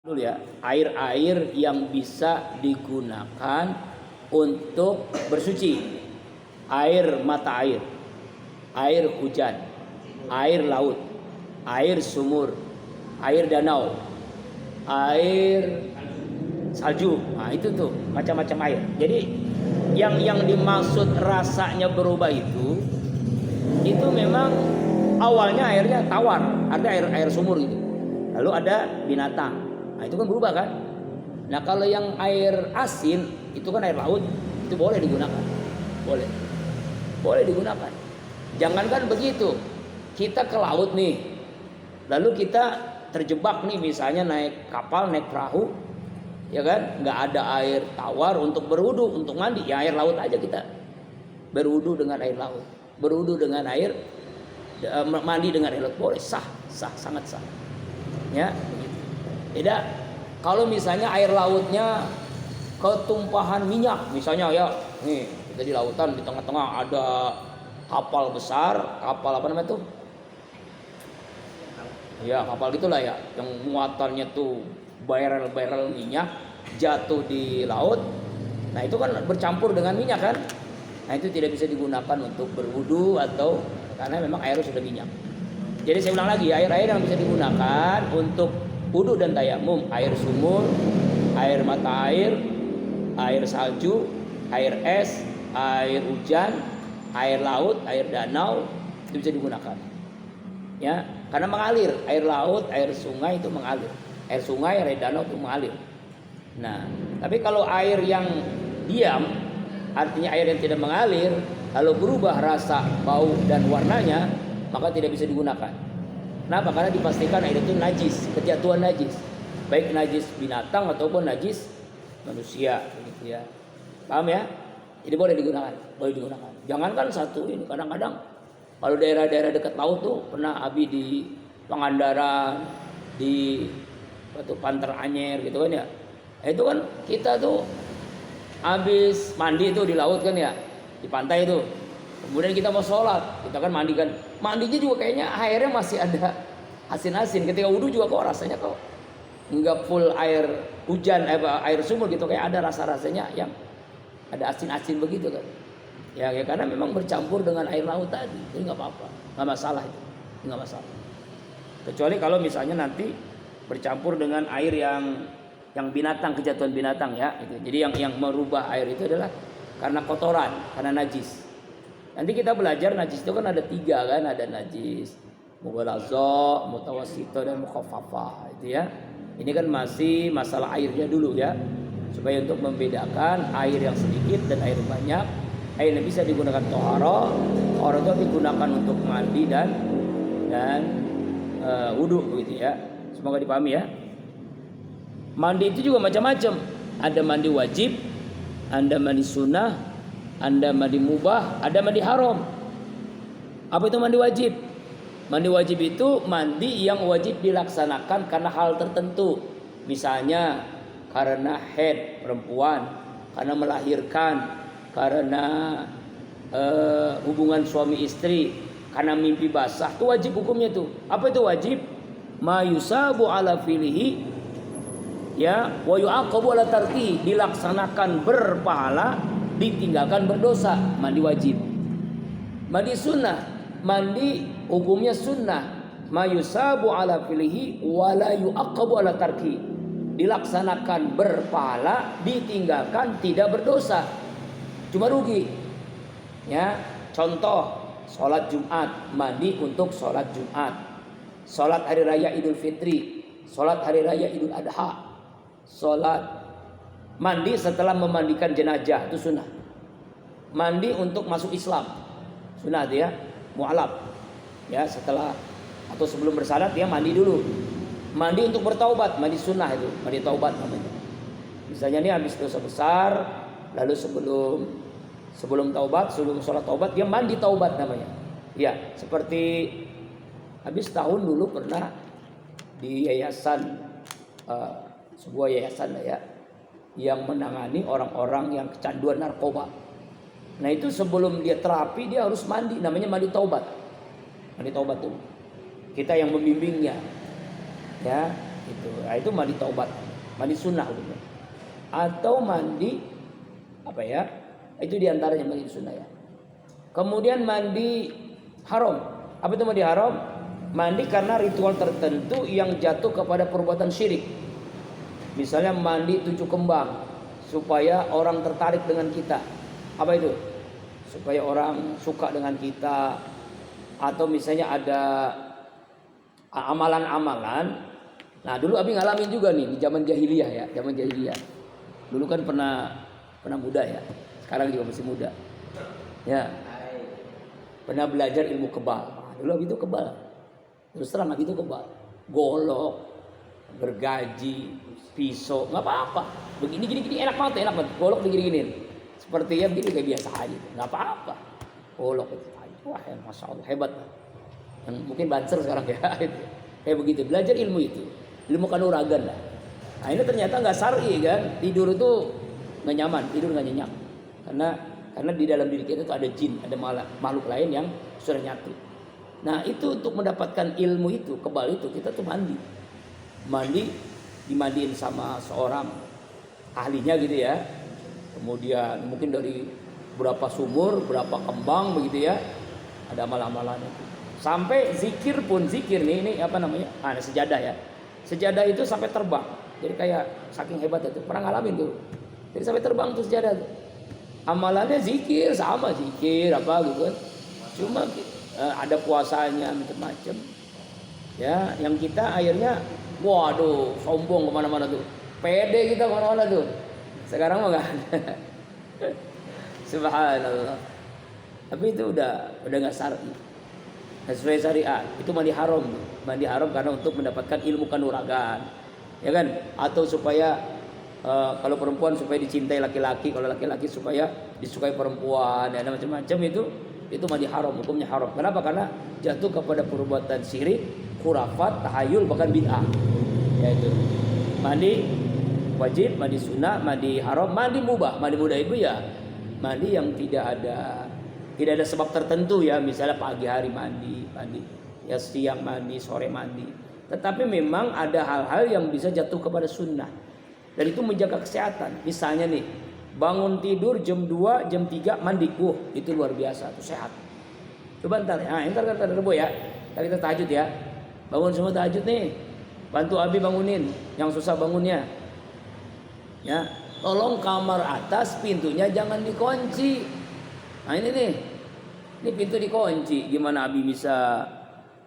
dulu ya, air-air yang bisa digunakan untuk bersuci. Air mata air, air hujan, air laut, air sumur, air danau, air salju. Nah, itu tuh macam-macam air. Jadi yang dimaksud rasanya berubah itu memang awalnya airnya tawar, ada air sumur gitu. Lalu ada binatang. Nah, itu kan berubah kan? Nah, kalau yang air asin itu kan air laut, itu boleh digunakan. Boleh digunakan. Jangankan begitu. Kita ke laut nih. Lalu kita terjebak nih, misalnya naik kapal, naik perahu, ya kan? Nggak ada air tawar untuk berwudu, untuk mandi, ya air laut aja kita. Berwudu dengan air laut. Berwudu dengan air, mandi dengan air laut boleh, sah, sangat sah. Ya, begitu. Beda kalau misalnya air lautnya ketumpahan minyak, misalnya ya, nih kita di lautan, di tengah-tengah ada kapal besar, kapal apa namanya tuh? Ya, kapal gitulah ya, yang muatannya tuh barrel minyak jatuh di laut. Nah, itu kan bercampur dengan minyak kan? Nah, itu tidak bisa digunakan untuk berwudu atau karena memang airnya sudah minyak. Jadi saya ulang lagi, air-air yang bisa digunakan untuk wudu dan tayamum, air sumur, air mata air, air salju, air es, air hujan, air laut, air danau, itu bisa digunakan. Ya, karena mengalir, air laut, air sungai itu mengalir. Air sungai, air danau itu mengalir. Nah, tapi kalau air yang diam, artinya air yang tidak mengalir, lalu berubah rasa, bau dan warnanya, maka tidak bisa digunakan. Kenapa? Karena dipastikan air itu najis, kejatuhan najis, baik najis binatang ataupun najis manusia, begitu ya. Paham ya? Jadi boleh digunakan. Jangankan satu ini, kadang-kadang kalau daerah-daerah dekat laut tuh pernah Abi di Pangandaran, di Batu Panter Anyer gitu kan ya. Itu kan kita tuh habis mandi tuh di laut kan ya, di pantai itu. Kemudian kita mau sholat, kita kan mandi kan. Mandinya juga kayaknya airnya masih ada asin-asin. Ketika wudhu juga kok rasanya kok nggak full air hujan, air sumur gitu, kayak ada rasa-rasanya yang ada asin-asin begitu kan. Ya karena memang bercampur dengan air laut tadi, jadi nggak apa-apa, nggak masalah itu, nggak masalah. Kecuali kalau misalnya nanti bercampur dengan air yang binatang, kejatuhan binatang ya. Gitu. Jadi yang merubah air itu adalah karena kotoran, karena najis. Nanti kita belajar najis itu kan ada 3 kan, ada najis mughalazah, mutawassithah dan mukhaffafah itu ya. Ini kan masih masalah airnya dulu ya. Supaya untuk membedakan air yang sedikit dan air banyak, air yang bisa digunakan tohara itu digunakan untuk mandi dan wudu begitu ya. Semoga dipahami ya. Mandi itu juga macam-macam. Ada mandi wajib, ada mandi sunnah, ada mandi mubah, ada mandi haram. Apa itu mandi wajib? Mandi wajib itu mandi yang wajib dilaksanakan karena hal tertentu. Misalnya karena haid perempuan, karena melahirkan, karena hubungan suami istri, karena mimpi basah, itu wajib hukumnya tuh. Apa itu wajib? Ma yusabu ala filihi ya wa yu'aqabu ala tarkihi, dilaksanakan berpahala, ditinggalkan berdosa. Mandi wajib. Mandi sunnah, mandi hukumnya sunnah, ma yusabu ala filihi wa la yu'aqabu ala tarkihi, dilaksanakan berpahala, ditinggalkan tidak berdosa, cuma rugi. Ya, contoh sholat Jumat, mandi untuk sholat Jumat, sholat hari raya Idul Fitri, sholat hari raya Idul Adha, sholat mandi setelah memandikan jenazah itu sunnah. Mandi untuk masuk Islam sunnah dia mu'alaf ya, setelah atau sebelum bersalat dia mandi dulu. Mandi untuk bertaubat, mandi sunnah itu, mandi taubat namanya. Misalnya ini habis dosa besar, lalu sebelum taubat, sebelum sholat taubat dia mandi taubat namanya. Ya, seperti habis tahun dulu pernah di yayasan sebuah yayasan ya yang menangani orang-orang yang kecanduan narkoba. Nah itu sebelum dia terapi dia harus mandi, namanya mandi taubat. Mandi taubat tuh kita yang membimbingnya. Ya, Itu. Nah, itu mandi taubat, mandi sunnah gitu. Atau mandi apa ya? Itu diantaranya mandi sunnah ya. Kemudian mandi haram. Apa itu mandi haram? Mandi karena ritual tertentu yang jatuh kepada perbuatan syirik. Misalnya mandi 7 kembang supaya orang tertarik dengan kita. Apa itu? Supaya orang suka dengan kita. Atau misalnya ada amalan-amalan. Nah, dulu Abi ngalamin juga nih di zaman jahiliyah ya, zaman jahiliyah. Dulu kan pernah muda ya. Sekarang juga masih muda. Ya. Pernah belajar ilmu kebal. Dulu Abi itu kebal. Terus terang Abi itu kebal. Golok, gergaji, pisau, nggak apa-apa. Begini gini enak banget. Golok begini. Seperti ya begini kayak biasa aja. Nggak apa-apa. Golok itu. Wah, ya, masya Allah hebat. Yang mungkin banser sekarang ya. Kayak begitu. Belajar ilmu itu. Ilmu kanuragan lah. Nah ini ternyata nggak syar'i kan. Tidur itu nggak nyaman. Tidur nggak nyenyak. Karena di dalam diri kita itu ada jin, ada makhluk lain yang sudah nyatu. Nah itu untuk mendapatkan ilmu itu, kebal itu kita tuh mandi, dimandiin sama seorang ahlinya gitu ya. Kemudian mungkin dari berapa sumur, berapa kembang begitu ya, ada amal-amalannya. Sampai zikir nih, ini apa namanya? Sejadah ya. Sejadah itu sampai terbang. Jadi kayak saking hebat itu, pernah ngalamin tuh. Jadi sampai terbang tuh sejadah tuh. Amalannya zikir sama zikir apa gitu kan. Cuma ada puasanya macam-macam. Ya, yang kita akhirnya waduh, sombong kemana-mana tuh. Pede kita kemana-mana tuh. Sekarang mah enggak ada. Subhanallah. Tapi itu udah enggak syar'i. Sesuai syariat. Itu mandi haram. Mandi haram karena untuk mendapatkan ilmu kanuragan. Ya kan? Atau supaya kalau perempuan supaya dicintai laki-laki, kalau laki-laki supaya disukai perempuan, dan macam-macam itu mandi haram, hukumnya haram. Kenapa? Karena jatuh kepada perbuatan syirik, khurafat, tahayul, bahkan bid'ah. Yaitu mandi wajib, mandi sunnah, mandi haram, mandi mubah. Mandi mubah itu ya mandi yang tidak ada sebab tertentu ya. Misalnya pagi hari mandi ya, siang mandi, sore mandi. Tetapi memang ada hal-hal yang bisa jatuh kepada sunnah. Dan itu menjaga kesehatan. Misalnya nih, bangun tidur jam 2, jam 3 mandi. Itu luar biasa, itu sehat. Coba ntar kita rebo ya. Ntar kita tahajud ya. Bangun semua tahajud nih. Bantu Abi bangunin yang susah bangunnya. Ya, tolong kamar atas pintunya jangan dikunci. Nah ini nih. Ini pintu dikunci. Gimana Abi bisa